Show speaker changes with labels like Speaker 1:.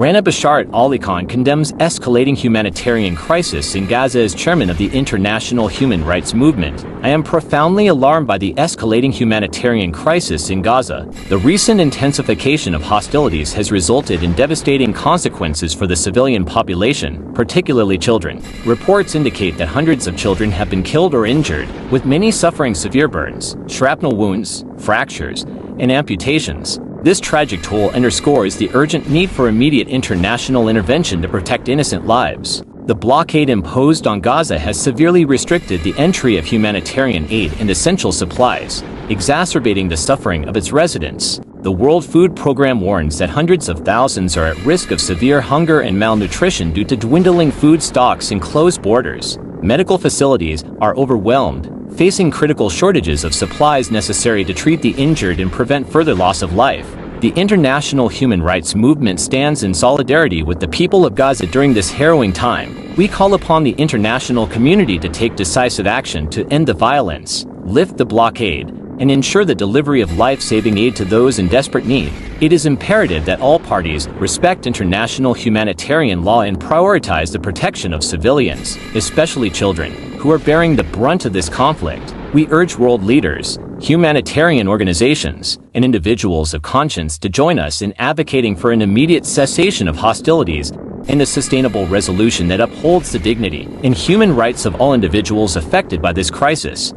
Speaker 1: Rana Bashar Ali Khan condemns escalating humanitarian crisis in Gaza as chairman of the International Human Rights Movement. I am profoundly alarmed by the escalating humanitarian crisis in Gaza. The recent intensification of hostilities has resulted in devastating consequences for the civilian population, particularly children. Reports indicate that hundreds of children have been killed or injured, with many suffering severe burns, shrapnel wounds, fractures, and amputations. This tragic toll underscores the urgent need for immediate international intervention to protect innocent lives. The blockade imposed on Gaza has severely restricted the entry of humanitarian aid and essential supplies, exacerbating the suffering of its residents. The World Food Programme warns that hundreds of thousands are at risk of severe hunger and malnutrition due to dwindling food stocks and closed borders. Medical facilities are overwhelmed, facing critical shortages of supplies necessary to treat the injured and prevent further loss of life. The International Human Rights Movement stands in solidarity with the people of Gaza during this harrowing time. We call upon the international community to take decisive action to end the violence, lift the blockade, and ensure the delivery of life-saving aid to those in desperate need. It is imperative that all parties respect international humanitarian law and prioritize the protection of civilians, especially children, who are bearing the brunt of this conflict. We urge world leaders, humanitarian organizations, and individuals of conscience to join us in advocating for an immediate cessation of hostilities and a sustainable resolution that upholds the dignity and human rights of all individuals affected by this crisis.